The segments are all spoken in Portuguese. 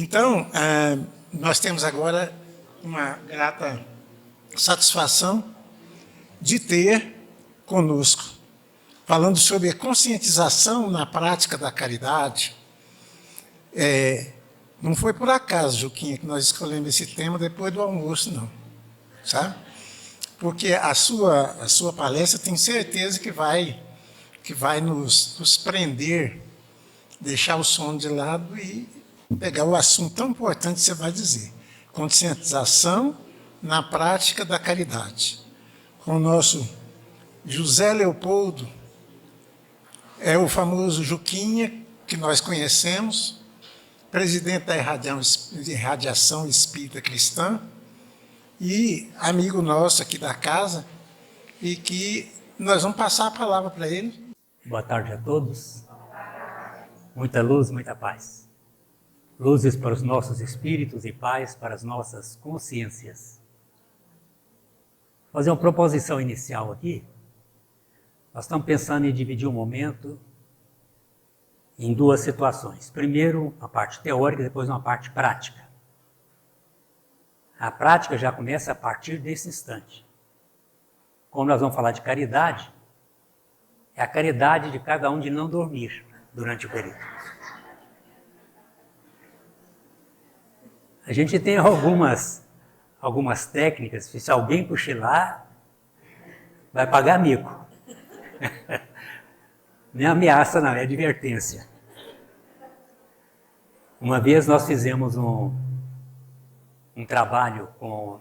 Então, nós temos agora uma grata satisfação de ter conosco, falando sobre a conscientização na prática da caridade. Não foi por acaso, Juquinha, que nós escolhemos esse tema depois do almoço, não. Sabe? Porque a sua palestra, tenho certeza que vai nos prender, deixar o sono de lado e pegar o assunto tão importante que você vai dizer. Conscientização na prática da caridade. Com o nosso José Leopoldo, é o famoso Juquinha, que nós conhecemos, presidente da Irradiação Espírita Cristã, e amigo nosso aqui da casa, e que nós vamos passar a palavra para ele. Boa tarde a todos. Muita luz, muita paz. Luzes para os nossos espíritos e paz para as nossas consciências. Vou fazer uma proposição inicial aqui. Nós estamos pensando em dividir o momento em duas situações. Primeiro, a parte teórica, depois uma parte prática. A prática já começa a partir desse instante. Como nós vamos falar de caridade, é a caridade de cada um de não dormir durante o período. A gente tem algumas técnicas, se alguém cochilar, vai pagar mico. Nem ameaça, não, é advertência. Uma vez nós fizemos um trabalho com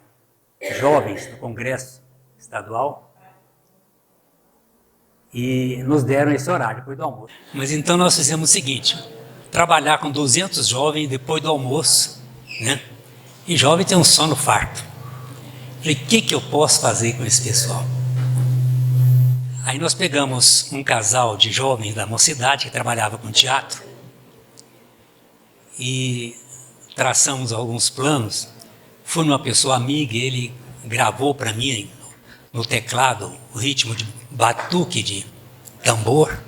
jovens no Congresso Estadual e nos deram esse horário depois do almoço. Mas então nós fizemos o seguinte, trabalhar com 200 jovens depois do almoço, né? E jovem tem um sono farto. Falei, o que eu posso fazer com esse pessoal? Aí nós pegamos um casal de jovens da mocidade que trabalhava com teatro e traçamos alguns planos. Fui uma pessoa amiga, ele gravou para mim no teclado o ritmo de batuque de tambor.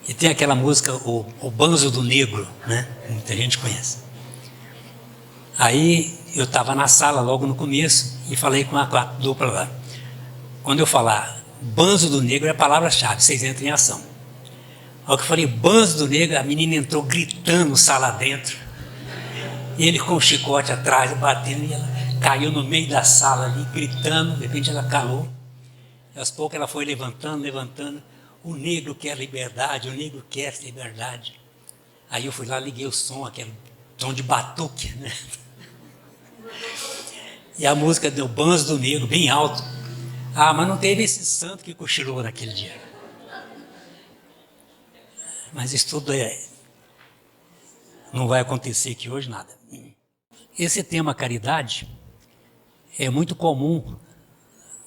E tem aquela música, o Banzo do Negro, né? Muita gente conhece. Aí eu estava na sala logo no começo e falei com a dupla lá. Quando eu falar Banzo do Negro é a palavra-chave, vocês entram em ação. Ao que eu falei Banzo do Negro, a menina entrou gritando sala dentro. E ele com o chicote atrás, batendo, e ela caiu no meio da sala ali, gritando, de repente ela calou. E aos poucos ela foi levantando. O negro quer liberdade, o negro quer liberdade. Aí eu fui lá, liguei o som, aquele tom de batuque, né? E a música deu Banzo do Negro, bem alto. Ah, mas não teve esse santo que cochilou naquele dia. Mas isso tudo não vai acontecer aqui hoje nada. Esse tema caridade é muito comum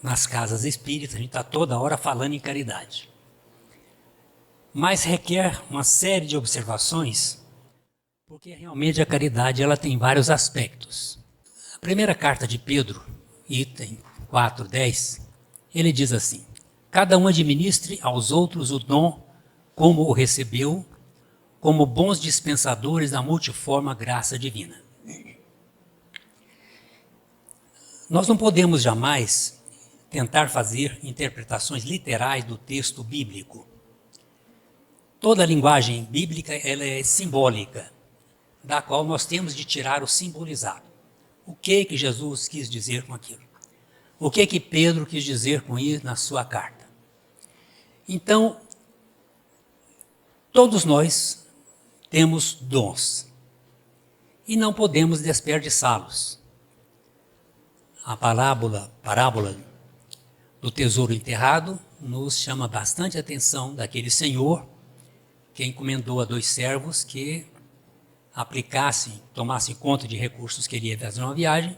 nas casas espíritas, a gente está toda hora falando em caridade. Mas requer uma série de observações, porque realmente a caridade ela tem vários aspectos. A primeira carta de Pedro, item 4:10, ele diz assim, cada um administre aos outros o dom como o recebeu, como bons dispensadores da multiforme graça divina. Nós não podemos jamais tentar fazer interpretações literais do texto bíblico. Toda a linguagem bíblica ela é simbólica, da qual nós temos de tirar o simbolizado. O que Jesus quis dizer com aquilo? O que Pedro quis dizer com isso na sua carta? Então, todos nós temos dons e não podemos desperdiçá-los. A parábola do tesouro enterrado nos chama bastante atenção daquele senhor que encomendou a 2 servos que aplicassem, tomassem conta de recursos que ele ia fazer uma viagem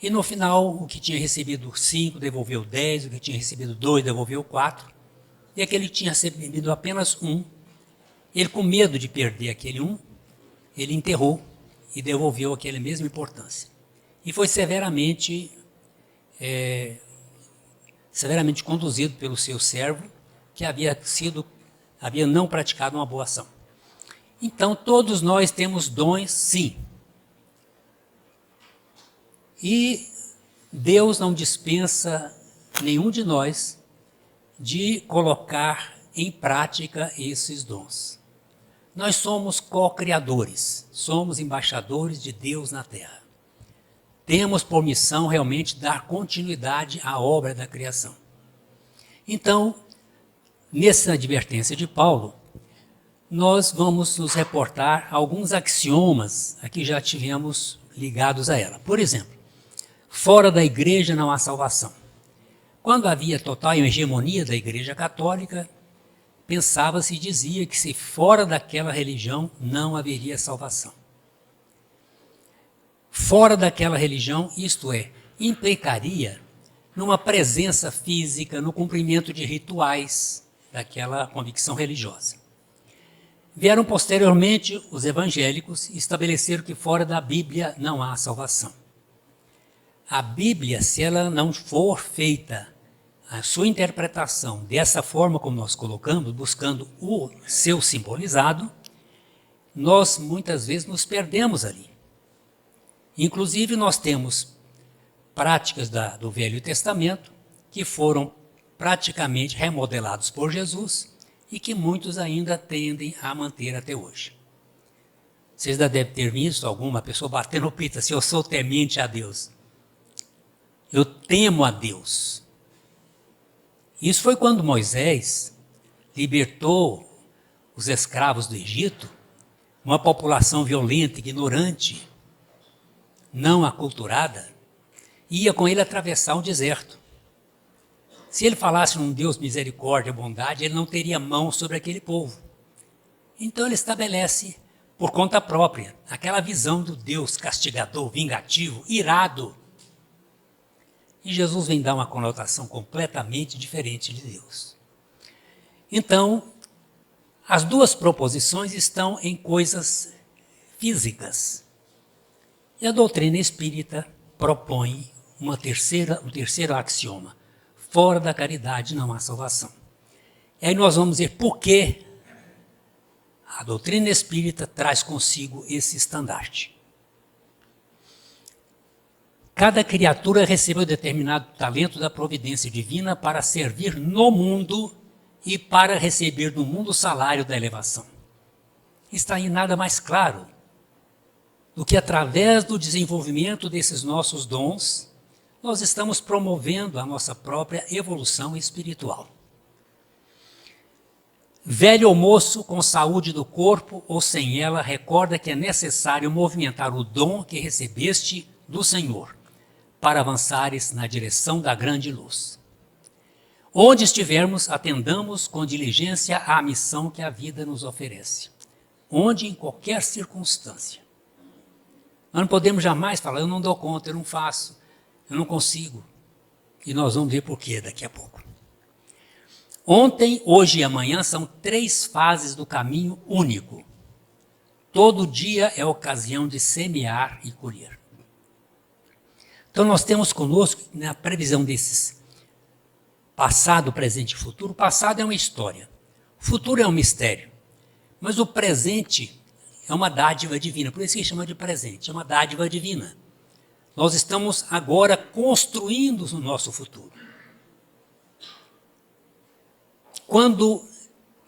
e no final o que tinha recebido 5 devolveu 10, o que tinha recebido 2 devolveu 4 e aquele que tinha recebido apenas 1, ele com medo de perder aquele 1, ele enterrou e devolveu aquela mesma importância. E foi severamente conduzido pelo seu servo, que havia não praticado uma boa ação. Então, todos nós temos dons, sim. E Deus não dispensa nenhum de nós de colocar em prática esses dons. Nós somos co-criadores, somos embaixadores de Deus na Terra. Temos por missão realmente dar continuidade à obra da criação. Então, nessa advertência de Paulo, nós vamos nos reportar alguns axiomas a que já tivemos ligados a ela. Por exemplo, fora da igreja não há salvação. Quando havia total hegemonia da Igreja Católica, pensava-se e dizia que se fora daquela religião não haveria salvação. Fora daquela religião, isto é, implicaria numa presença física, no cumprimento de rituais daquela convicção religiosa. Vieram posteriormente os evangélicos e estabeleceram que fora da Bíblia não há salvação. A Bíblia, se ela não for feita a sua interpretação dessa forma como nós colocamos, buscando o seu simbolizado, nós muitas vezes nos perdemos ali. Inclusive nós temos práticas do Velho Testamento que foram praticamente remodelados por Jesus e que muitos ainda tendem a manter até hoje. Vocês já devem ter visto alguma pessoa batendo no peito assim: eu sou temente a Deus. Eu temo a Deus. Isso foi quando Moisés libertou os escravos do Egito, uma população violenta, ignorante, não aculturada, ia com ele atravessar um deserto. Se ele falasse num Deus misericórdia, bondade, ele não teria mão sobre aquele povo. Então ele estabelece, por conta própria, aquela visão do Deus castigador, vingativo, irado. E Jesus vem dar uma conotação completamente diferente de Deus. Então, as duas proposições estão em coisas físicas. E a doutrina espírita propõe um terceiro axioma: fora da caridade não há salvação. E aí nós vamos ver por que a doutrina espírita traz consigo esse estandarte. Cada criatura recebeu determinado talento da providência divina para servir no mundo e para receber do mundo o salário da elevação. Está aí nada mais claro do que através do desenvolvimento desses nossos dons, nós estamos promovendo a nossa própria evolução espiritual. Velho ou moço, com saúde do corpo ou sem ela, recorda que é necessário movimentar o dom que recebeste do Senhor, para avançares na direção da grande luz. Onde estivermos, atendamos com diligência à missão que a vida nos oferece. Onde, em qualquer circunstância. Nós não podemos jamais falar: eu não dou conta, eu não faço, eu não consigo. E nós vamos ver por quê daqui a pouco. Ontem, hoje e amanhã são 3 fases do caminho único. Todo dia é ocasião de semear e colher. Então nós temos conosco, na previsão desses passado, presente e futuro. O passado é uma história, o futuro é um mistério, mas o presente é uma dádiva divina, por isso que chama de presente, é uma dádiva divina. Nós estamos agora construindo o nosso futuro. Quando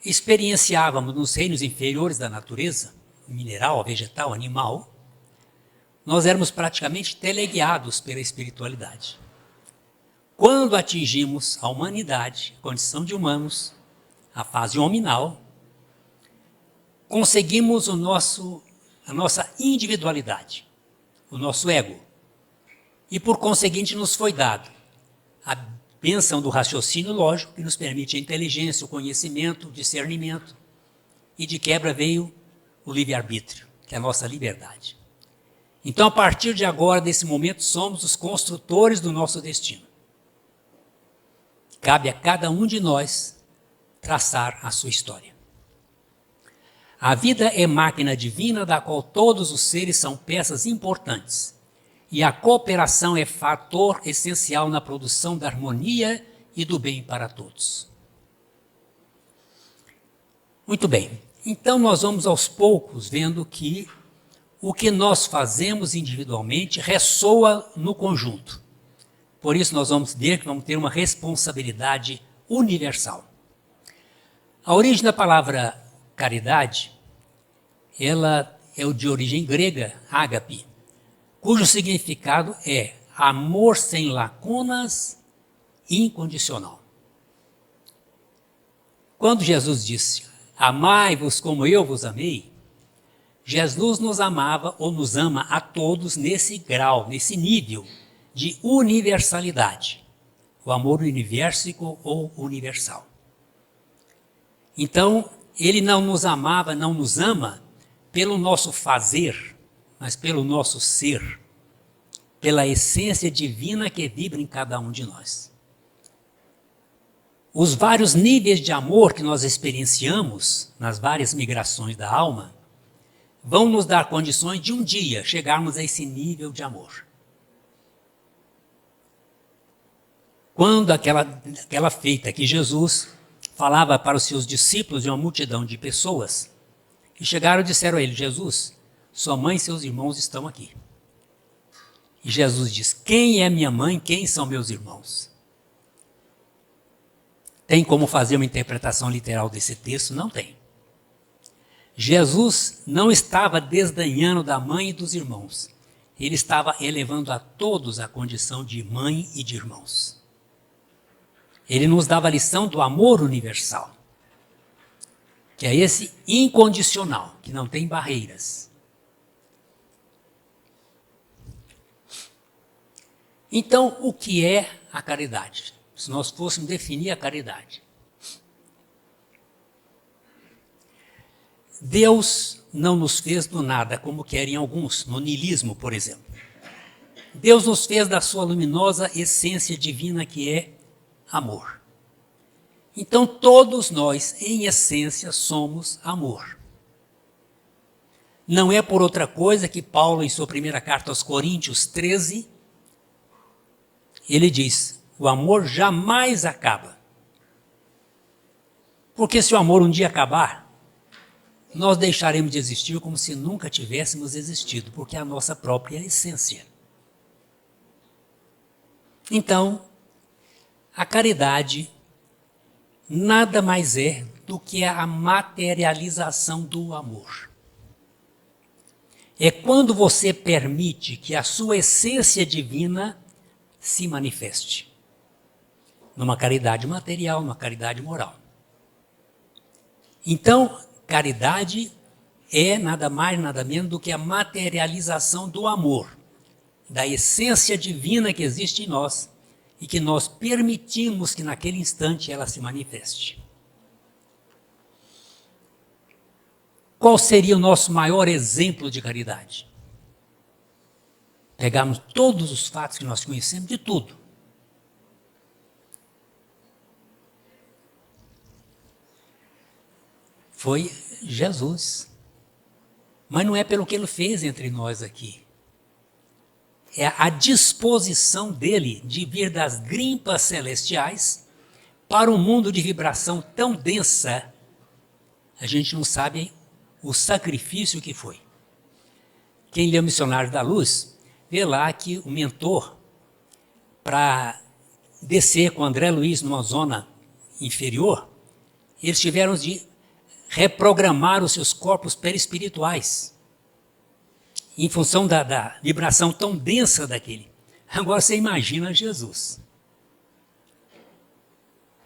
experienciávamos nos reinos inferiores da natureza, mineral, vegetal, animal, nós éramos praticamente teleguiados pela espiritualidade. Quando atingimos a humanidade, a condição de humanos, a fase hominal, conseguimos a nossa individualidade, o nosso ego. E por conseguinte nos foi dado a bênção do raciocínio lógico, que nos permite a inteligência, o conhecimento, o discernimento. E de quebra veio o livre-arbítrio, que é a nossa liberdade. Então, a partir de agora, desse momento, somos os construtores do nosso destino. Cabe a cada um de nós traçar a sua história. A vida é máquina divina da qual todos os seres são peças importantes. E a cooperação é fator essencial na produção da harmonia e do bem para todos. Muito bem. Então nós vamos aos poucos vendo que o que nós fazemos individualmente ressoa no conjunto. Por isso nós vamos ver que vamos ter uma responsabilidade universal. A origem da palavra caridade, ela é de origem grega, ágape, cujo significado é amor sem lacunas, incondicional. Quando Jesus disse, amai-vos como eu vos amei, Jesus nos amava ou nos ama a todos nesse grau, nesse nível de universalidade. O amor universico ou universal. Então, ele não nos amava, não nos ama pelo nosso fazer, mas pelo nosso ser, pela essência divina que vibra em cada um de nós. Os vários níveis de amor que nós experienciamos nas várias migrações da alma vão nos dar condições de um dia chegarmos a esse nível de amor. Quando aquela feita que Jesus falava para os seus discípulos e uma multidão de pessoas, que chegaram e disseram a ele, Jesus, sua mãe e seus irmãos estão aqui. E Jesus diz, quem é minha mãe, quem são meus irmãos? Tem como fazer uma interpretação literal desse texto? Não tem. Jesus não estava desdenhando da mãe e dos irmãos. Ele estava elevando a todos a condição de mãe e de irmãos. Ele nos dava a lição do amor universal, que é esse incondicional, que não tem barreiras. Então, o que é a caridade? Se nós fôssemos definir a caridade. Deus não nos fez do nada, como querem alguns, no niilismo, por exemplo. Deus nos fez da sua luminosa essência divina, que é amor. Então, todos nós, em essência, somos amor. Não é por outra coisa que Paulo, em sua primeira carta aos Coríntios 13, ele diz, o amor jamais acaba. Porque se o amor um dia acabar, nós deixaremos de existir como se nunca tivéssemos existido, porque é a nossa própria essência. Então, a caridade nada mais é do que a materialização do amor. É quando você permite que a sua essência divina se manifeste. Numa caridade material, numa caridade moral. Então, caridade é nada mais, nada menos do que a materialização do amor, da essência divina que existe em nós e que nós permitimos que naquele instante ela se manifeste. Qual seria o nosso maior exemplo de caridade? Pegarmos todos os fatos que nós conhecemos de tudo. Foi Jesus. Mas não é pelo que ele fez entre nós aqui. É a disposição dele de vir das grimpas celestiais para um mundo de vibração tão densa, a gente não sabe o sacrifício que foi. Quem lê o Missionário da Luz, vê lá que o mentor, para descer com André Luiz numa zona inferior, eles tiveram de reprogramar os seus corpos perispirituais, em função da vibração tão densa daquele. Agora você imagina Jesus,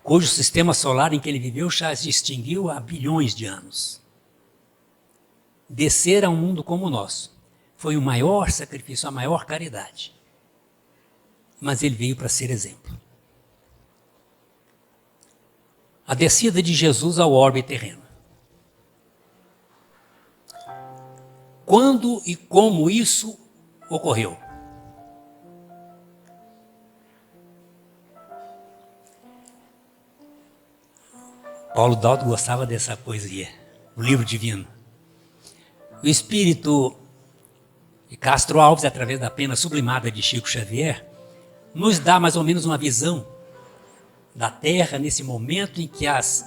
cujo sistema solar em que ele viveu já se extinguiu há bilhões de anos. Descer a um mundo como o nosso foi o maior sacrifício, a maior caridade. Mas ele veio para ser exemplo. A descida de Jesus ao orbe terreno. Quando e como isso ocorreu? Paulo Dalto gostava dessa poesia, o livro divino. O espírito de Castro Alves, através da pena sublimada de Chico Xavier, nos dá mais ou menos uma visão da Terra nesse momento em que as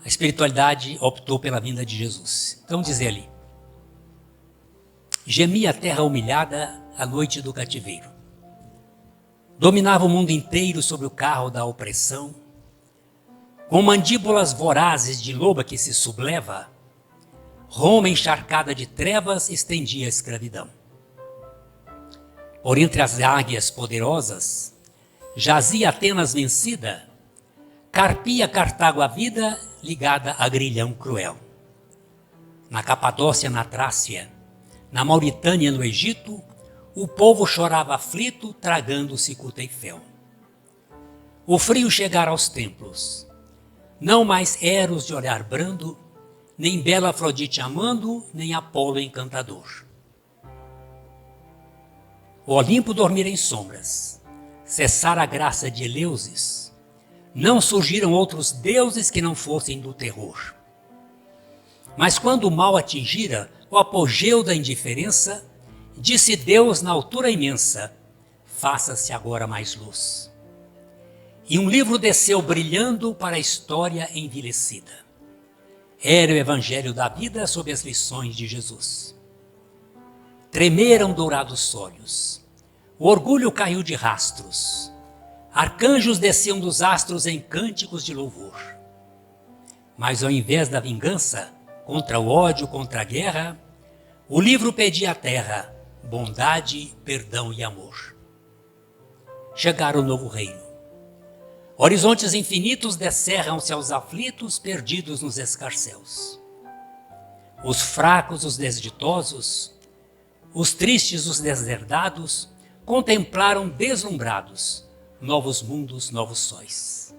a espiritualidade optou pela vinda de Jesus. Então diz ele: gemia a terra humilhada a noite do cativeiro. Dominava o mundo inteiro sobre o carro da opressão. Com mandíbulas vorazes de loba que se subleva, Roma encharcada de trevas estendia a escravidão. Por entre as águias poderosas, jazia Atenas vencida, carpia Cartago a vida ligada a grilhão cruel. Na Capadócia, na Trácia, na Mauritânia, no Egito, o povo chorava aflito, tragando-se Cuta e Fel. O frio chegara aos templos, não mais Eros de olhar brando, nem bela Afrodite amando, nem Apolo encantador. O Olimpo dormira em sombras, cessara a graça de Eleusis, não surgiram outros deuses que não fossem do terror. Mas quando o mal atingira o apogeu da indiferença, disse Deus na altura imensa: faça-se agora mais luz. E um livro desceu brilhando para a história envelhecida. Era o evangelho da vida sob as lições de Jesus. Tremeram dourados sólios, o orgulho caiu de rastros, arcanjos desciam dos astros em cânticos de louvor. Mas ao invés da vingança, contra o ódio, contra a guerra, o livro pedia à terra bondade, perdão e amor. Chegara o novo reino. Horizontes infinitos descerram-se aos aflitos perdidos nos escarcéus. Os fracos, os desditosos, os tristes, os deserdados, contemplaram deslumbrados novos mundos, novos sóis.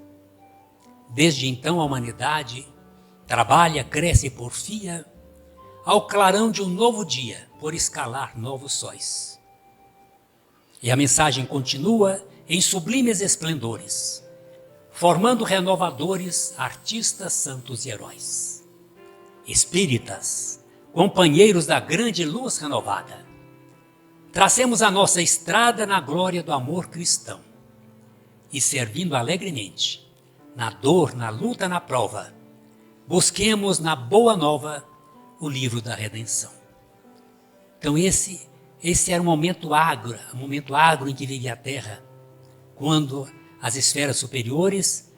Desde então a humanidade trabalha, cresce e porfia ao clarão de um novo dia por escalar novos sóis. E a mensagem continua em sublimes esplendores, formando renovadores, artistas, santos e heróis. Espíritas, companheiros da grande luz renovada, tracemos a nossa estrada na glória do amor cristão e, servindo alegremente, na dor, na luta, na prova, busquemos na boa nova o livro da redenção. Então esse era um momento agro em que vivia a Terra, quando as esferas superiores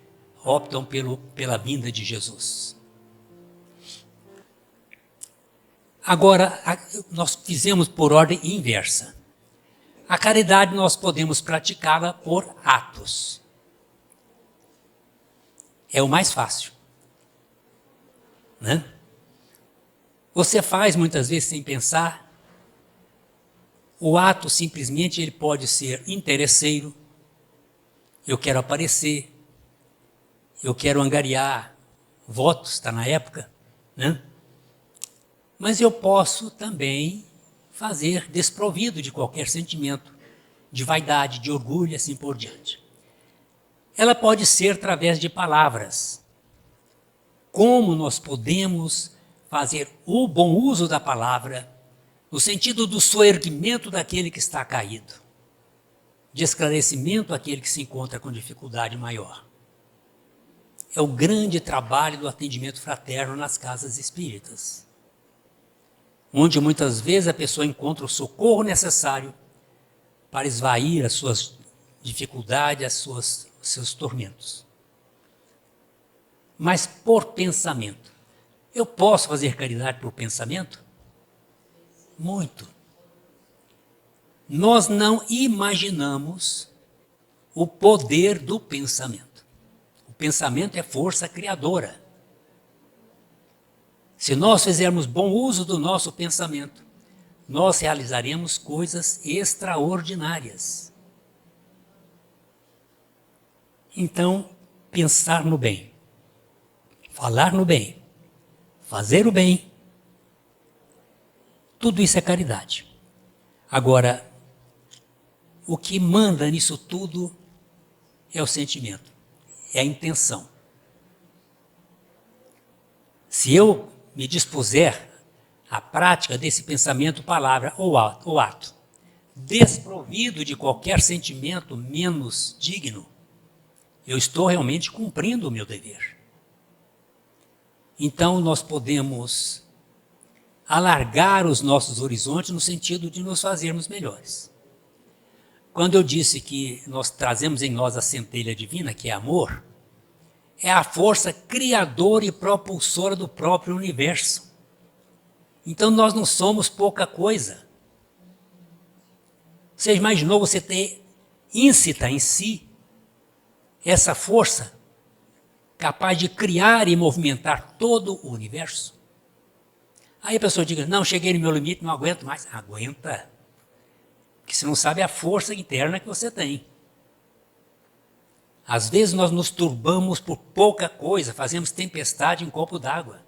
optam pela vinda de Jesus. Agora, nós fizemos por ordem inversa. A caridade nós podemos praticá-la por atos. É o mais fácil, né? Você faz muitas vezes sem pensar. O ato simplesmente ele pode ser interesseiro. Eu quero aparecer, eu quero angariar votos, está na época, né? Mas eu posso também fazer desprovido de qualquer sentimento, de vaidade, de orgulho e assim por diante. Ela pode ser através de palavras. Como nós podemos fazer o bom uso da palavra, no sentido do soerguimento daquele que está caído, de esclarecimento àquele que se encontra com dificuldade maior. É o grande trabalho do atendimento fraterno nas casas espíritas, onde muitas vezes a pessoa encontra o socorro necessário para esvair as suas dificuldades, os seus tormentos. Mas por pensamento. Eu posso fazer caridade por pensamento? Muito. Nós não imaginamos o poder do pensamento. O pensamento é força criadora. Se nós fizermos bom uso do nosso pensamento, nós realizaremos coisas extraordinárias. Então, pensar no bem, falar no bem, fazer o bem, tudo isso é caridade. Agora, o que manda nisso tudo é o sentimento, é a intenção. Se eu me dispuser à prática desse pensamento, palavra ou ato, desprovido de qualquer sentimento menos digno, eu estou realmente cumprindo o meu dever. Então nós podemos alargar os nossos horizontes no sentido de nos fazermos melhores. Quando eu disse que nós trazemos em nós a centelha divina, que é amor, é a força criadora e propulsora do próprio universo. Então nós não somos pouca coisa. Você imaginou você ter íncita em si essa força capaz de criar e movimentar todo o universo? Aí a pessoa diz, não, cheguei no meu limite, não aguento mais. Aguenta. Porque você não sabe a força interna que você tem. Às vezes nós nos turbamos por pouca coisa, fazemos tempestade em copo d'água.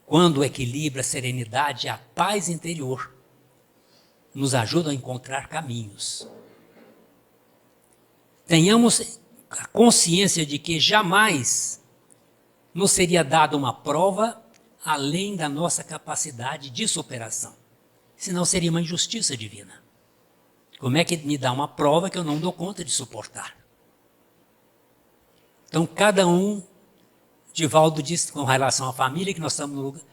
Quando o equilíbrio, a serenidade e a paz interior nos ajudam a encontrar caminhos. Tenhamos a consciência de que jamais nos seria dada uma prova além da nossa capacidade de superação. Senão seria uma injustiça divina. Como é que me dá uma prova que eu não dou conta de suportar? Então, cada um, Divaldo disse com relação à família, que nós estamos no lugar,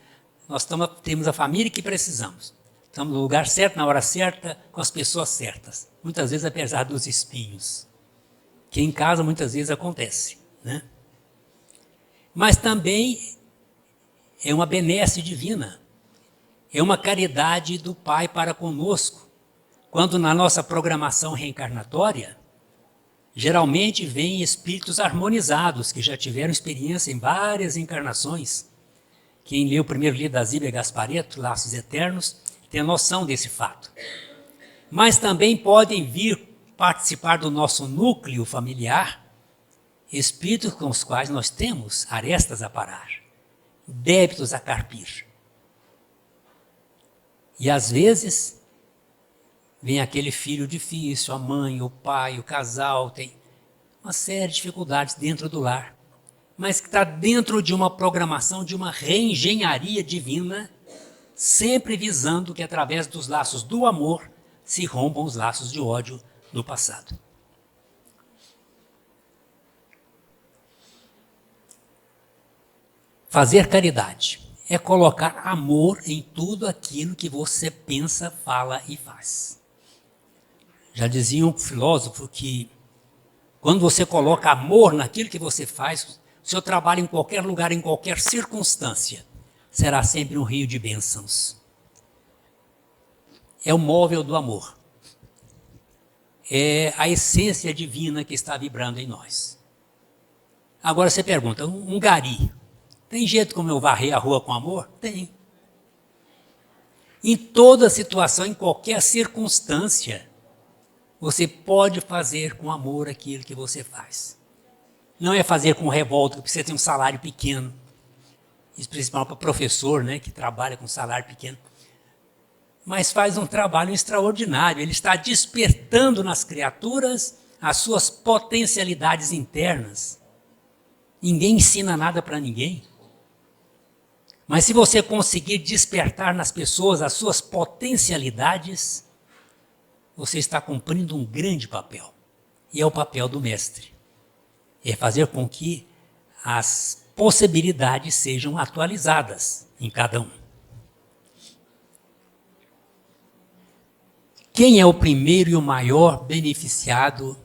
temos a família que precisamos. Estamos no lugar certo, na hora certa, com as pessoas certas. Muitas vezes, apesar dos espinhos, que em casa muitas vezes acontece, né? Mas também é uma benesse divina, é uma caridade do Pai para conosco, quando na nossa programação reencarnatória, geralmente vêm espíritos harmonizados, que já tiveram experiência em várias encarnações. Quem leu o primeiro livro da Zíbia Gasparetto, Laços Eternos, tem a noção desse fato. Mas também podem vir participar do nosso núcleo familiar espíritos com os quais nós temos arestas a parar, débitos a carpir. E às vezes vem aquele filho difícil, a mãe, o pai, o casal, tem uma série de dificuldades dentro do lar, mas que está dentro de uma programação, de uma reengenharia divina, sempre visando que através dos laços do amor se rompam os laços de ódio do passado. Fazer caridade é colocar amor em tudo aquilo que você pensa, fala e faz. Já dizia um filósofo que quando você coloca amor naquilo que você faz, o seu trabalho em qualquer lugar, em qualquer circunstância, será sempre um rio de bênçãos. É o móvel do amor. É a essência divina que está vibrando em nós. Agora você pergunta, um gari, tem jeito como eu varrer a rua com amor? Tem. Em toda situação, em qualquer circunstância, você pode fazer com amor aquilo que você faz. Não é fazer com revolta, porque você tem um salário pequeno. Isso principalmente para professor, né, que trabalha com salário pequeno. Mas faz um trabalho extraordinário. Ele está despertando nas criaturas as suas potencialidades internas. Ninguém ensina nada para ninguém. Mas se você conseguir despertar nas pessoas as suas potencialidades, você está cumprindo um grande papel. E é o papel do mestre. É fazer com que as possibilidades sejam atualizadas em cada um. Quem é o primeiro e o maior beneficiado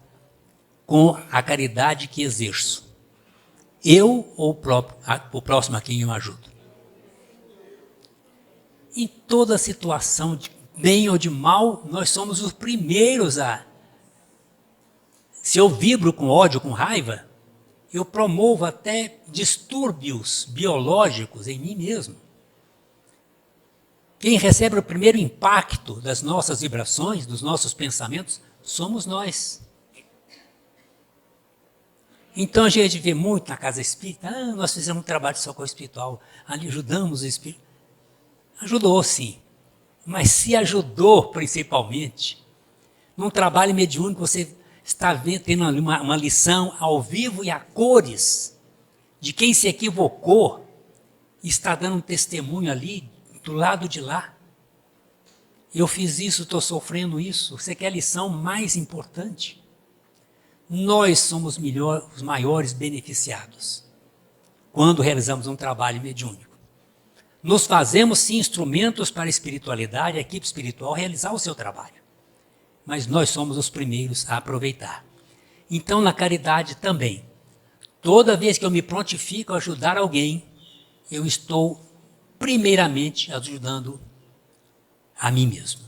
com a caridade que exerço? Eu ou o próximo a quem eu ajudo? Em toda situação, de bem ou de mal, nós somos os primeiros a... Se eu vibro com ódio, com raiva, eu promovo até distúrbios biológicos em mim mesmo. Quem recebe o primeiro impacto das nossas vibrações, dos nossos pensamentos, somos nós. Então a gente vê muito na casa espírita, nós fizemos um trabalho de socorro espiritual, ali ajudamos o espírito. Ajudou sim, mas se ajudou principalmente num trabalho mediúnico, você está tendo ali uma lição ao vivo e a cores de quem se equivocou e está dando um testemunho ali do lado de lá. Eu fiz isso, estou sofrendo isso. Você quer a lição mais importante? Nós somos os maiores beneficiados. quando realizamos um trabalho mediúnico. Nos fazemos, sim, instrumentos para a espiritualidade, a equipe espiritual realizar o seu trabalho. Mas nós somos os primeiros a aproveitar. Então, na caridade também. Toda vez que eu me prontifico a ajudar alguém, eu estou primeiramente ajudando a mim mesmo.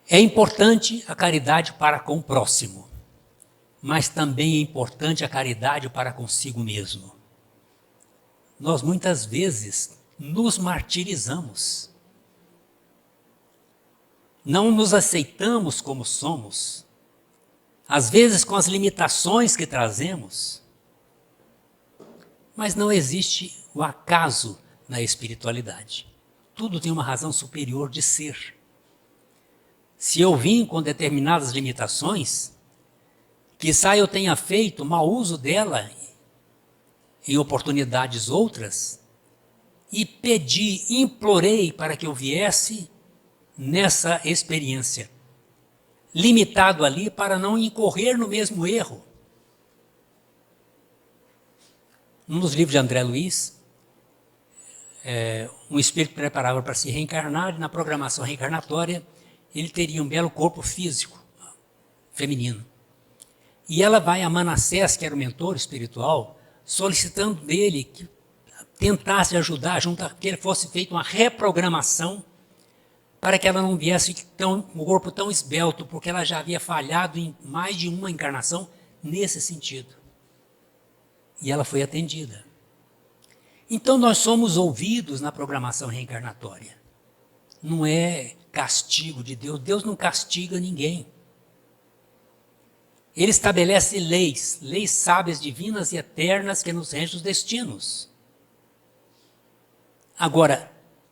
É importante a caridade para com o próximo, mas também é importante a caridade para consigo mesmo. Nós muitas vezes nos martirizamos. Não nos aceitamos como somos, às vezes com as limitações que trazemos, mas não existe o acaso na espiritualidade. Tudo tem uma razão superior de ser. Se eu vim com determinadas limitações, quizá eu tenha feito mau uso dela em oportunidades outras, e pedi, implorei para que eu viesse nessa experiência, limitado ali para não incorrer no mesmo erro. Um dos livros de André Luiz, um espírito preparava para se reencarnar, e na programação reencarnatória ele teria um belo corpo físico, feminino. E ela vai a Manassés, que era o mentor espiritual, solicitando dele que tentasse ajudar, que ele fosse feita uma reprogramação para que ela não viesse com um corpo tão esbelto, porque ela já havia falhado em mais de uma encarnação nesse sentido. E ela foi atendida. Então nós somos ouvidos na programação reencarnatória. Não é castigo de Deus. Deus não castiga ninguém. Ele estabelece leis, leis sábias, divinas e eternas que nos regem os destinos. Agora,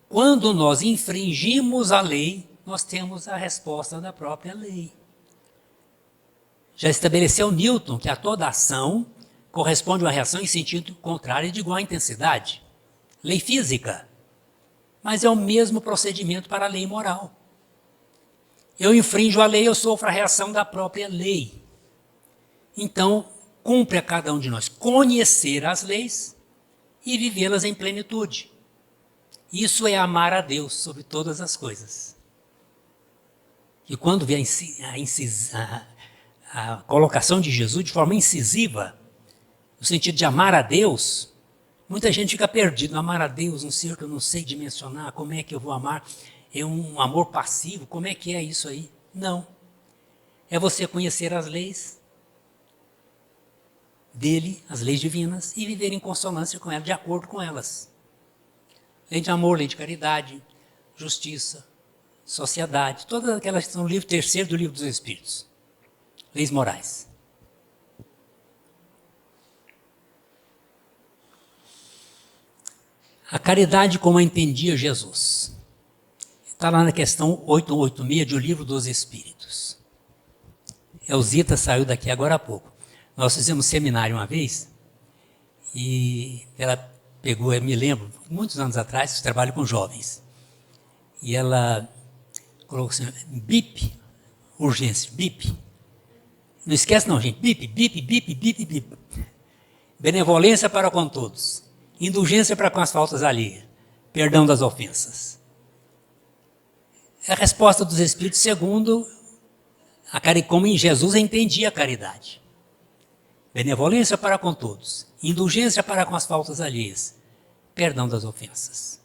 quando nós infringimos a lei, nós temos a resposta da própria lei. Já estabeleceu Newton que a toda ação corresponde uma reação em sentido contrário e de igual intensidade. Lei física. Mas é o mesmo procedimento para a lei moral. Eu infrinjo a lei, eu sofro a reação da própria lei. Então, cumpre a cada um de nós conhecer as leis e vivê-las em plenitude. Isso é amar a Deus sobre todas as coisas. E quando vem a colocação de Jesus de forma incisiva, no sentido de amar a Deus, muita gente fica perdido. Amar a Deus, um ser que eu não sei dimensionar, como é que eu vou amar? É um amor passivo, como é que é isso aí? Não. É você conhecer as leis dele, as leis divinas, e viver em consonância com elas, de acordo com elas. Lei de amor, lei de caridade, justiça, sociedade, todas aquelas que são no livro terceiro do Livro dos Espíritos. Leis morais. A caridade como a entendia Jesus. Está lá na questão 886 do Livro dos Espíritos. Elzita saiu daqui agora há pouco. Nós fizemos seminário uma vez e ela pegou, eu me lembro, muitos anos atrás, eu trabalho com jovens. E ela colocou assim, BIP, urgência, BIP. Não esquece não, gente, BIP, BIP, BIP, BIP, BIP. Benevolência para com todos. Indulgência para com as faltas alheias. Perdão das ofensas. É a resposta dos Espíritos segundo como em Jesus entendia a caridade. Benevolência para com todos. Indulgência para com as faltas alheias. Perdão das ofensas.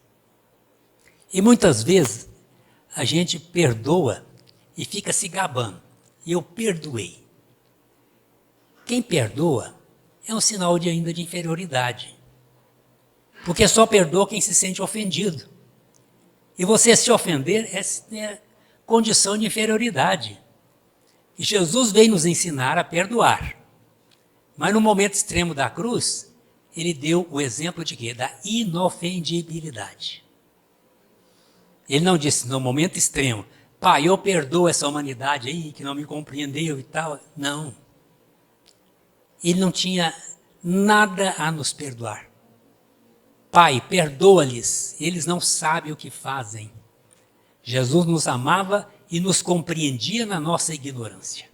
E muitas vezes a gente perdoa e fica se gabando. Eu perdoei. Quem perdoa é um sinal ainda de inferioridade. Porque só perdoa quem se sente ofendido. E você se ofender é condição de inferioridade. E Jesus veio nos ensinar a perdoar. Mas no momento extremo da cruz, ele deu o exemplo de quê? Da inofendibilidade. Ele não disse, no momento extremo, Pai, eu perdoo essa humanidade aí que não me compreendeu e tal. Não. Ele não tinha nada a nos perdoar. Pai, perdoa-lhes, eles não sabem o que fazem. Jesus nos amava e nos compreendia na nossa ignorância.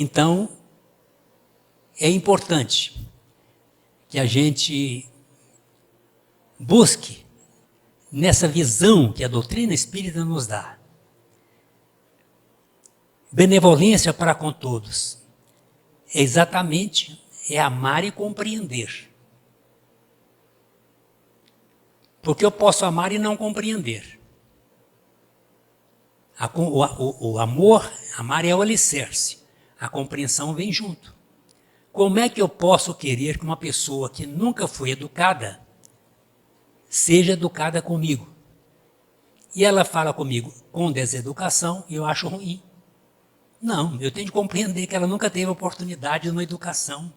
Então, é importante que a gente busque nessa visão que a doutrina espírita nos dá. Benevolência para com todos. É amar e compreender. Porque eu posso amar e não compreender. O amor, amar é o alicerce. A compreensão vem junto. Como é que eu posso querer que uma pessoa que nunca foi educada seja educada comigo? E ela fala comigo com deseducação e eu acho ruim. Não, eu tenho de compreender que ela nunca teve oportunidade numa educação.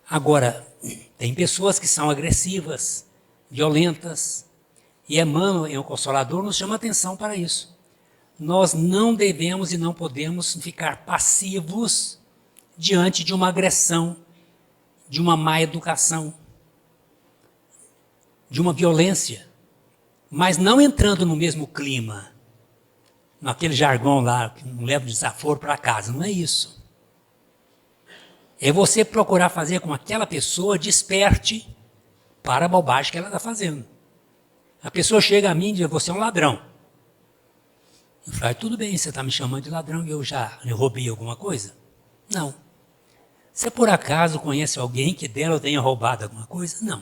Agora, tem pessoas que são agressivas, violentas, e Emmanuel, o Consolador, nos chama atenção para isso. Nós não devemos e não podemos ficar passivos diante de uma agressão, de uma má educação, de uma violência, mas não entrando no mesmo clima, naquele jargão lá, que não leva desaforo para casa, não é isso. É você procurar fazer com que aquela pessoa desperte para a bobagem que ela está fazendo. A pessoa chega a mim e diz, você é um ladrão. Eu falo, tudo bem, você está me chamando de ladrão e eu roubei alguma coisa? Não. Você por acaso conhece alguém que dela tenha roubado alguma coisa? Não.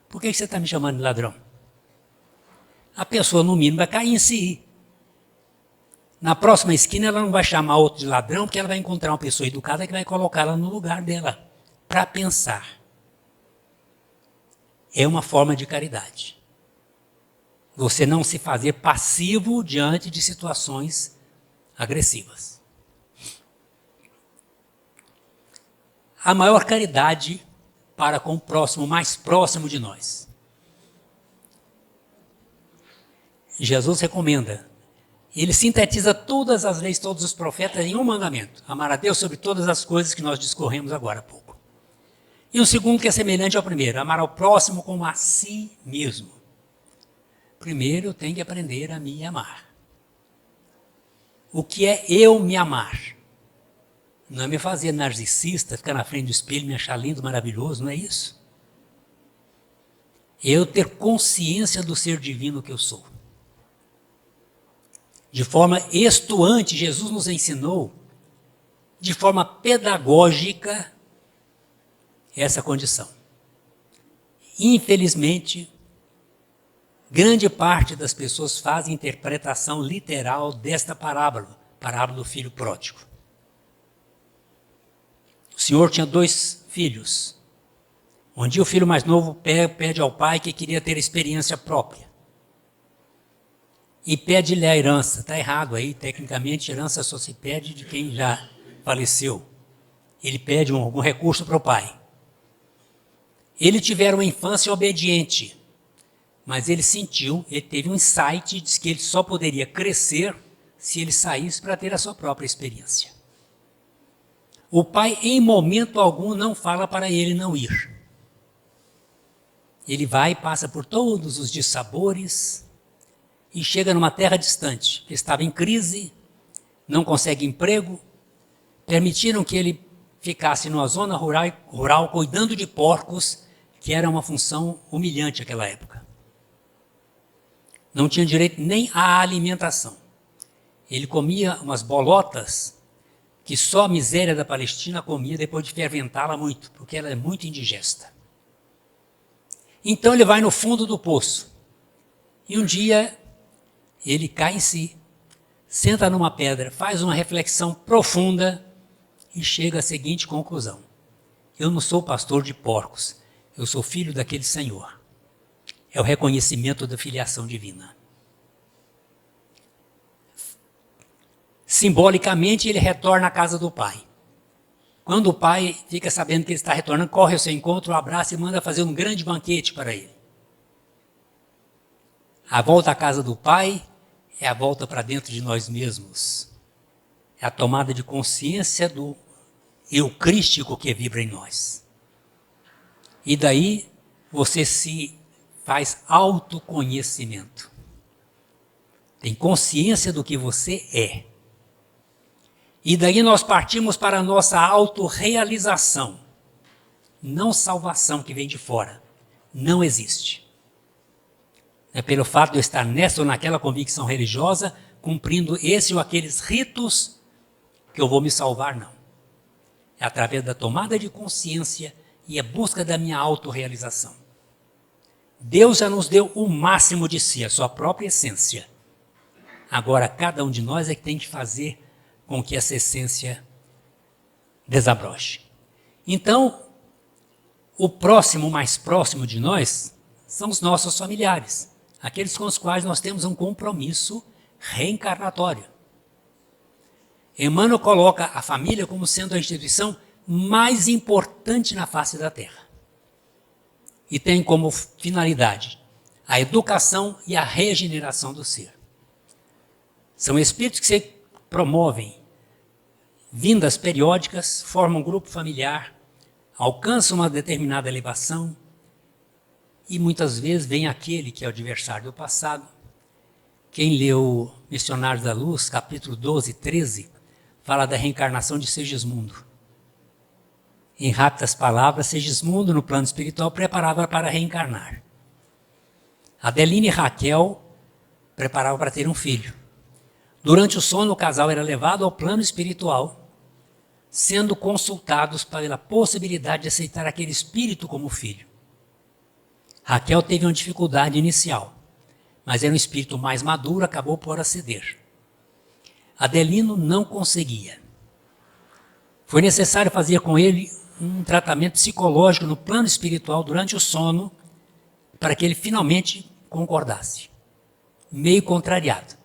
Por que você está me chamando de ladrão? A pessoa, no mínimo, vai cair em si. Na próxima esquina, ela não vai chamar outro de ladrão, porque ela vai encontrar uma pessoa educada que vai colocá-la no lugar dela, para pensar. É uma forma de caridade. Você não se fazer passivo diante de situações agressivas. A maior caridade para com o próximo, mais próximo de nós. Jesus recomenda. Ele sintetiza todas as leis, todos os profetas em um mandamento. Amar a Deus sobre todas as coisas que nós discorremos agora há pouco. E o segundo que é semelhante ao primeiro, amar ao próximo como a si mesmo. Primeiro eu tenho que aprender a me amar. O que é eu me amar? Não é me fazer narcisista, ficar na frente do espelho, me achar lindo, maravilhoso, não é isso. É eu ter consciência do ser divino que eu sou. De forma estuante, Jesus nos ensinou, de forma pedagógica, essa condição. Infelizmente, grande parte das pessoas fazem interpretação literal desta parábola do filho pródigo. O Senhor tinha 2 filhos. Um dia o filho mais novo pede ao pai que queria ter experiência própria. E pede-lhe a herança. Está errado aí, tecnicamente, herança só se pede de quem já faleceu. Ele pede algum recurso para o pai. Ele tiver uma infância obediente, mas ele teve um insight, diz que ele só poderia crescer se ele saísse para ter a sua própria experiência. O pai, em momento algum, não fala para ele não ir. Ele vai e passa por todos os dissabores, e chega numa terra distante, que estava em crise, não consegue emprego, permitiram que ele ficasse numa zona rural cuidando de porcos, que era uma função humilhante naquela época. Não tinha direito nem à alimentação. Ele comia umas bolotas que só a miséria da Palestina comia depois de fermentá-la muito, porque ela é muito indigesta. Então ele vai no fundo do poço, e um dia ele cai em si, senta numa pedra, faz uma reflexão profunda e chega à seguinte conclusão. Eu não sou pastor de porcos, eu sou filho daquele Senhor. É o reconhecimento da filiação divina. Simbolicamente, ele retorna à casa do pai. Quando o pai fica sabendo que ele está retornando, corre ao seu encontro, o abraça e manda fazer um grande banquete para ele. A volta à casa do pai é a volta para dentro de nós mesmos. É a tomada de consciência do eu crístico que vibra em nós. E daí você se faz autoconhecimento. Tem consciência do que você é. E daí nós partimos para a nossa autorrealização. Não salvação que vem de fora. Não existe. É pelo fato de eu estar nessa ou naquela convicção religiosa, cumprindo esse ou aqueles ritos, que eu vou me salvar, não. É através da tomada de consciência e a busca da minha autorrealização. Deus já nos deu o máximo de si, a sua própria essência. Agora, cada um de nós é que tem que fazer com que essa essência desabroche. Então, o próximo, mais próximo de nós, são os nossos familiares. Aqueles com os quais nós temos um compromisso reencarnatório. Emmanuel coloca a família como sendo a instituição mais importante na face da Terra. E tem como finalidade a educação e a regeneração do ser. São espíritos que se promovem vindas periódicas, formam um grupo familiar, alcançam uma determinada elevação e muitas vezes vem aquele que é o adversário do passado. Quem leu Missionários da Luz, capítulo 12 e 13, fala da reencarnação de Segismundo. Em rápidas palavras, Segismundo, no plano espiritual, preparava para reencarnar. Adelina e Raquel preparavam para ter um filho. Durante o sono, o casal era levado ao plano espiritual, sendo consultados pela possibilidade de aceitar aquele espírito como filho. Raquel teve uma dificuldade inicial, mas era um espírito mais maduro, acabou por aceder. Adelino não conseguia. Foi necessário fazer com ele um tratamento psicológico no plano espiritual durante o sono, para que ele finalmente concordasse. Meio contrariado.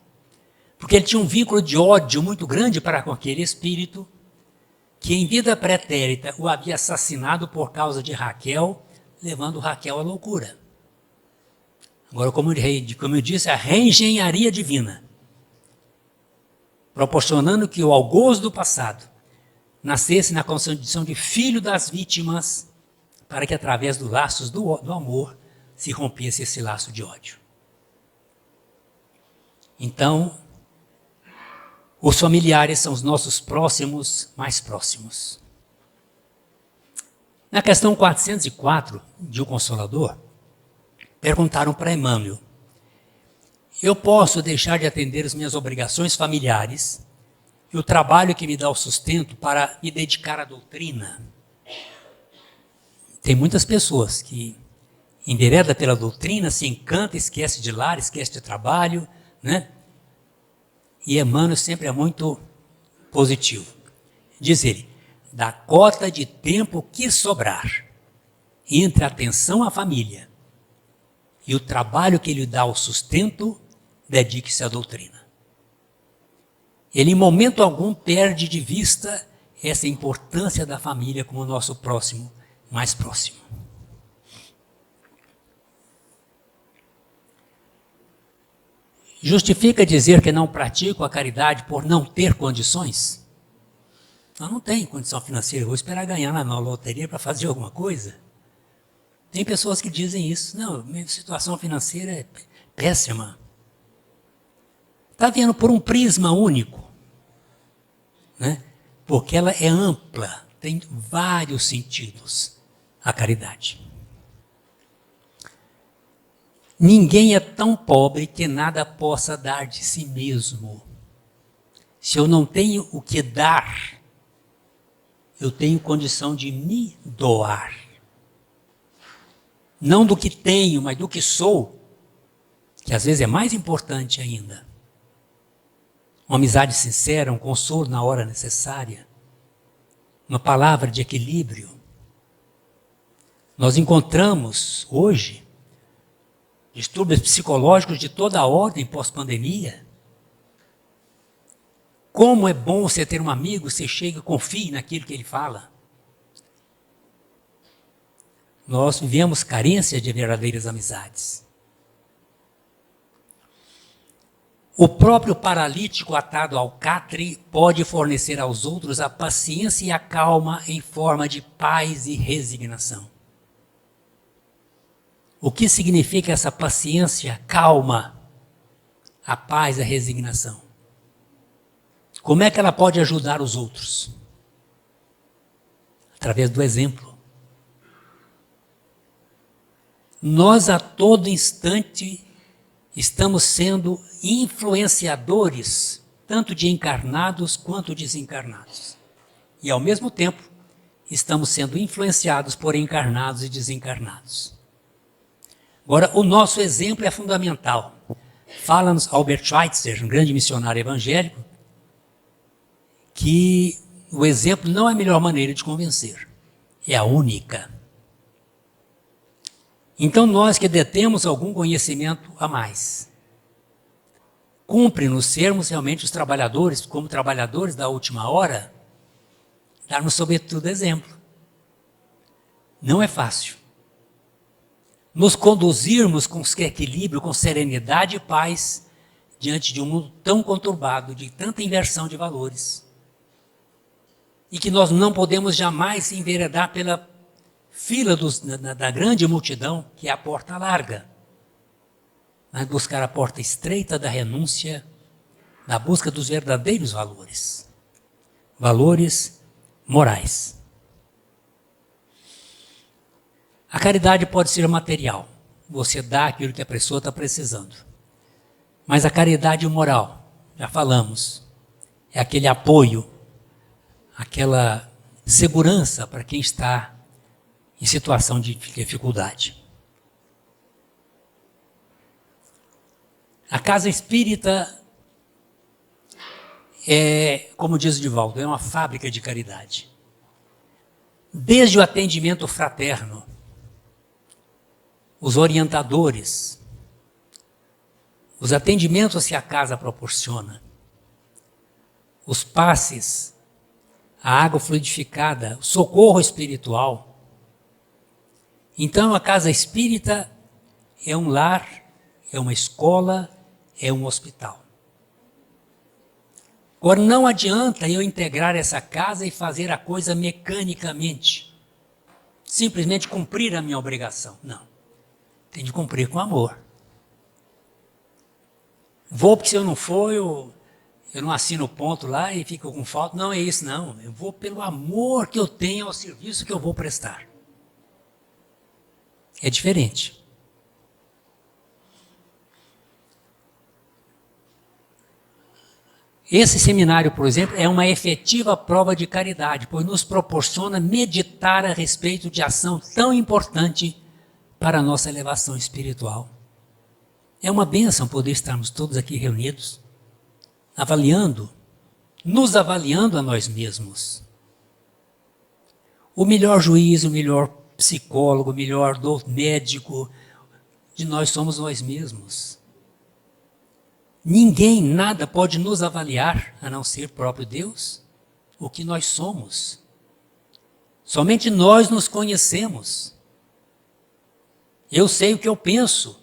Porque ele tinha um vínculo de ódio muito grande para com aquele espírito, que em vida pretérita o havia assassinado por causa de Raquel, levando Raquel à loucura. Agora, como eu disse, a reengenharia divina, proporcionando que o algoz do passado nascesse na condição de filho das vítimas, para que através dos laços do amor se rompesse esse laço de ódio. Então, os familiares são os nossos próximos, mais próximos. Na questão 404 de O Consolador, perguntaram para Emmanuel: eu posso deixar de atender as minhas obrigações familiares e o trabalho que me dá o sustento para me dedicar à doutrina? Tem muitas pessoas que, enveredam pela doutrina, se encanta, esquece de lar, esquece de trabalho, né? E Emmanuel sempre é muito positivo. Diz ele: da cota de tempo que sobrar entre a atenção à família e o trabalho que lhe dá o sustento, dedique-se à doutrina. Ele, em momento algum, perde de vista essa importância da família como o nosso próximo, mais próximo. Justifica dizer que não pratico a caridade por não ter condições? Eu não tenho condição financeira, vou esperar ganhar na loteria para fazer alguma coisa. Tem pessoas que dizem isso. Não, minha situação financeira é péssima. Está vendo por um prisma único, né? Porque ela é ampla, tem vários sentidos, a caridade. Ninguém é tão pobre que nada possa dar de si mesmo. Se eu não tenho o que dar, eu tenho condição de me doar. Não do que tenho, mas do que sou, que às vezes é mais importante ainda. Uma amizade sincera, um consolo na hora necessária, uma palavra de equilíbrio. Nós encontramos hoje distúrbios psicológicos de toda a ordem pós-pandemia. Como é bom você ter um amigo, você chega e confia naquilo que ele fala. Nós vivemos carência de verdadeiras amizades. O próprio paralítico atado ao catre pode fornecer aos outros a paciência e a calma em forma de paz e resignação. O que significa essa paciência, calma, a paz, a resignação? Como é que ela pode ajudar os outros? Através do exemplo. Nós a todo instante estamos sendo influenciadores, tanto de encarnados quanto desencarnados. E ao mesmo tempo, estamos sendo influenciados por encarnados e desencarnados. Agora, o nosso exemplo é fundamental. Fala-nos Albert Schweitzer, um grande missionário evangélico, que o exemplo não é a melhor maneira de convencer, é a única. Então nós que detemos algum conhecimento a mais, cumpre-nos sermos realmente os trabalhadores, como trabalhadores da última hora, darmos sobretudo exemplo. Não é fácil. Nos conduzirmos com equilíbrio, com serenidade e paz, diante de um mundo tão conturbado, de tanta inversão de valores. E que nós não podemos jamais enveredar pela fila da grande multidão, que é a porta larga, mas buscar a porta estreita da renúncia, na busca dos verdadeiros valores. Valores morais. A caridade pode ser material. Você dá aquilo que a pessoa está precisando. Mas a caridade moral, já falamos, é aquele apoio, aquela segurança para quem está em situação de dificuldade. A casa espírita é, como diz o Divaldo, é uma fábrica de caridade. Desde o atendimento fraterno, os orientadores, os atendimentos que a casa proporciona, os passes, a água fluidificada, o socorro espiritual. Então a casa espírita é um lar, é uma escola, é um hospital. Agora não adianta eu integrar essa casa e fazer a coisa mecanicamente, simplesmente cumprir a minha obrigação. Não, tem de cumprir com amor. Vou porque se eu não for, eu não assino o ponto lá e fico com falta. Não é isso, não. Eu vou pelo amor que eu tenho ao serviço que eu vou prestar. É diferente. Esse seminário, por exemplo, é uma efetiva prova de caridade, pois nos proporciona meditar a respeito de ação tão importante para a nossa elevação espiritual. É uma bênção poder estarmos todos aqui reunidos, avaliando, nos avaliando a nós mesmos. O melhor juiz, o melhor psicólogo, o melhor médico de nós somos nós mesmos. Ninguém, nada pode nos avaliar, a não ser próprio Deus, o que nós somos. Somente nós nos conhecemos. Eu sei o que eu penso,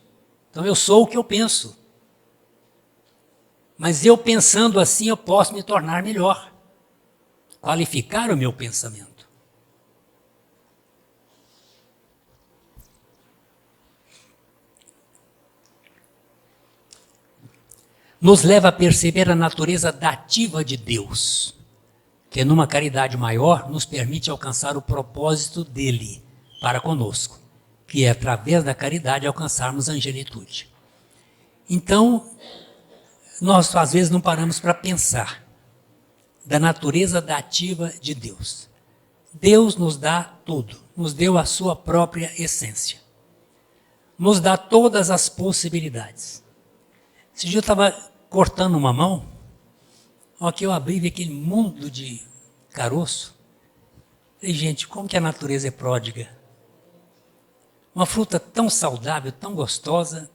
então eu sou o que eu penso. Mas eu pensando assim, eu posso me tornar melhor, qualificar o meu pensamento. Nos leva a perceber a natureza dativa de Deus, que numa caridade maior nos permite alcançar o propósito dele para conosco, que é através da caridade alcançarmos a angelitude. Então, nós às vezes não paramos para pensar da natureza dativa de Deus. Deus nos dá tudo, nos deu a sua própria essência. Nos dá todas as possibilidades. Esse dia eu estava cortando uma mão, aqui eu abri vi aquele mundo de caroço. E, gente, como que a natureza é pródiga? Uma fruta tão saudável, tão gostosa,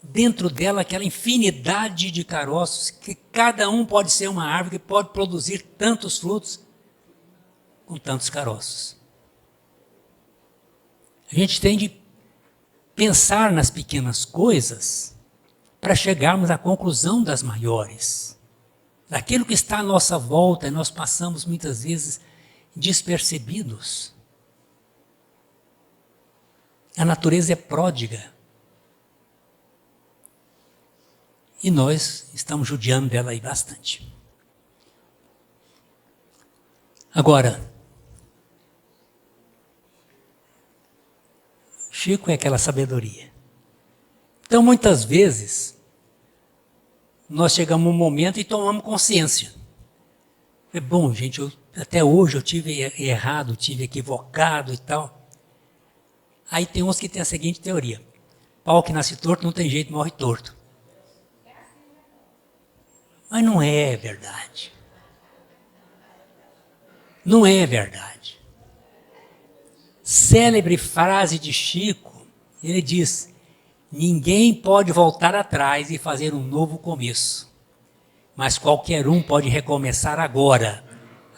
dentro dela aquela infinidade de caroços, que cada um pode ser uma árvore que pode produzir tantos frutos com tantos caroços. A gente tem de pensar nas pequenas coisas para chegarmos à conclusão das maiores. Daquilo que está à nossa volta e nós passamos muitas vezes despercebidos. A natureza é pródiga. E nós estamos judiando dela aí bastante. Agora, Chico é aquela sabedoria. Então, muitas vezes, nós chegamos a um momento e tomamos consciência. É bom, gente, até hoje eu tive errado, tive equivocado e tal. Aí tem uns que têm a seguinte teoria: pau que nasce torto não tem jeito, morre torto. Mas não é verdade. Não é verdade. Célebre frase de Chico, ele diz: ninguém pode voltar atrás e fazer um novo começo, mas qualquer um pode recomeçar agora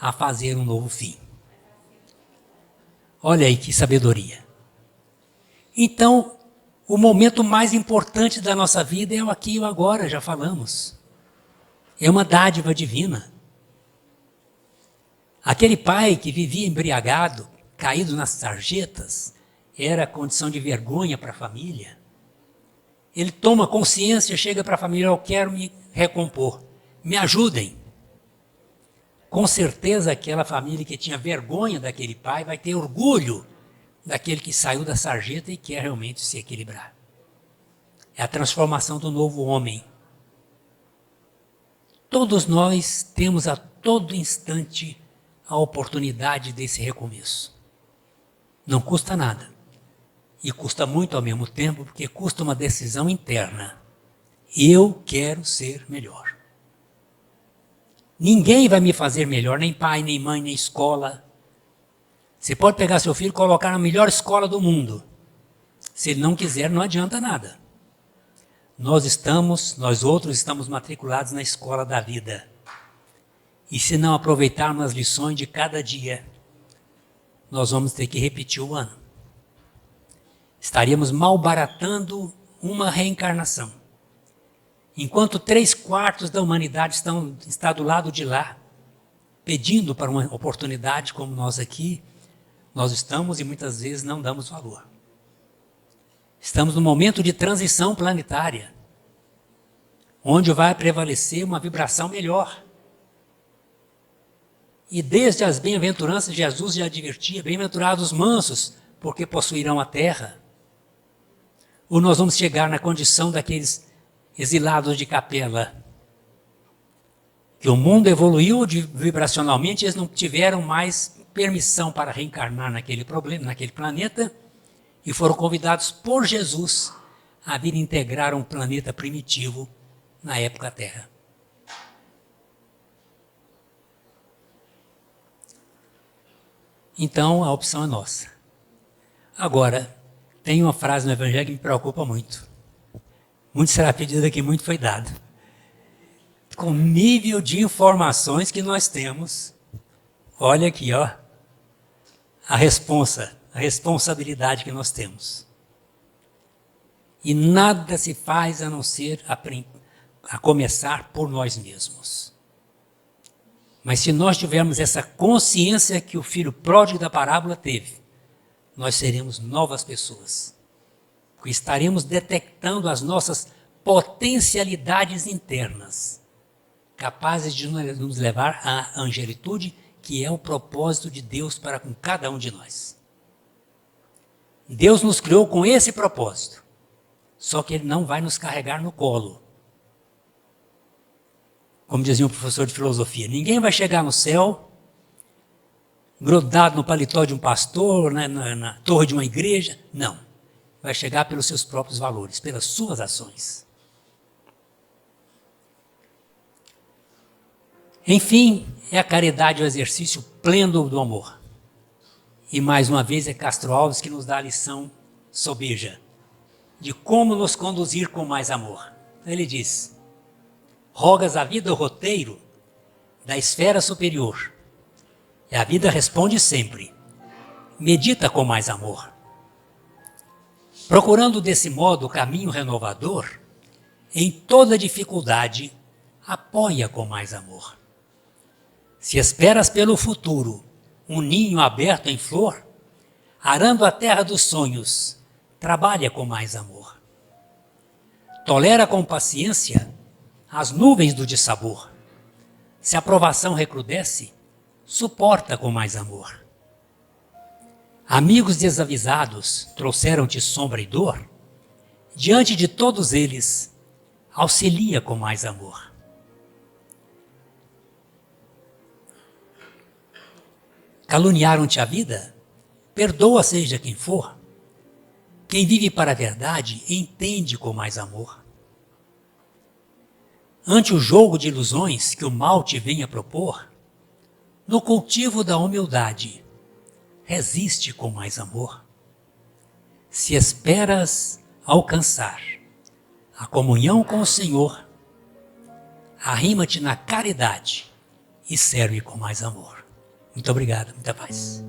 a fazer um novo fim. Olha aí que sabedoria. Então, o momento mais importante da nossa vida é o aqui e o agora, já falamos. É uma dádiva divina. Aquele pai que vivia embriagado, caído nas sarjetas, era condição de vergonha para a família. Ele toma consciência, chega para a família: eu quero me recompor, me ajudem. Com certeza aquela família que tinha vergonha daquele pai vai ter orgulho daquele que saiu da sarjeta e quer realmente se equilibrar. É a transformação do novo homem. Todos nós temos a todo instante a oportunidade desse recomeço. Não custa nada. E custa muito ao mesmo tempo, porque custa uma decisão interna. Eu quero ser melhor. Ninguém vai me fazer melhor, nem pai, nem mãe, nem escola. Você pode pegar seu filho e colocar na melhor escola do mundo. Se ele não quiser, não adianta nada. Nós outros estamos matriculados na escola da vida. E se não aproveitarmos as lições de cada dia, nós vamos ter que repetir o ano. Estaríamos malbaratando uma reencarnação. Enquanto 3/4 da humanidade está do lado de lá, pedindo para uma oportunidade como nós aqui, nós estamos e muitas vezes não damos valor. Estamos num momento de transição planetária, onde vai prevalecer uma vibração melhor. E desde as bem-aventuranças, Jesus já advertia: bem-aventurados os mansos, porque possuirão a terra. Ou nós vamos chegar na condição daqueles exilados de capela, que o mundo evoluiu vibracionalmente, eles não tiveram mais permissão para reencarnar naquele planeta, e foram convidados por Jesus a vir integrar um planeta primitivo na época Terra. Então, a opção é nossa. Agora, tem uma frase no Evangelho que me preocupa muito. Muito será pedido aqui, muito foi dado. Com o nível de informações que nós temos, olha aqui, ó, a responsabilidade que nós temos. E nada se faz a não ser a começar por nós mesmos. Mas se nós tivermos essa consciência que o filho pródigo da parábola teve, nós seremos novas pessoas. Porque estaremos detectando as nossas potencialidades internas, capazes de nos levar à angelitude, que é o propósito de Deus para com cada um de nós. Deus nos criou com esse propósito, só que Ele não vai nos carregar no colo. Como dizia um professor de filosofia, ninguém vai chegar no céu grudado no paletó de um pastor, na torre de uma igreja. Não. Vai chegar pelos seus próprios valores, pelas suas ações. Enfim, é a caridade o exercício pleno do amor. E mais uma vez é Castro Alves que nos dá a lição sobeja de como nos conduzir com mais amor. Ele diz: rogas a vida o roteiro da esfera superior. E a vida responde sempre: medita com mais amor. Procurando desse modo o caminho renovador, em toda dificuldade, apoia com mais amor. Se esperas pelo futuro um ninho aberto em flor, arando a terra dos sonhos, trabalha com mais amor. Tolera com paciência as nuvens do dissabor. Se a provação recrudesce, suporta com mais amor. Amigos desavisados trouxeram-te sombra e dor, diante de todos eles, auxilia com mais amor. Caluniaram-te a vida? Perdoa seja quem for. Quem vive para a verdade, entende com mais amor. Ante o jogo de ilusões que o mal te venha propor, no cultivo da humildade, resiste com mais amor. Se esperas alcançar a comunhão com o Senhor, arrima-te na caridade e serve com mais amor. Muito obrigado, muita paz.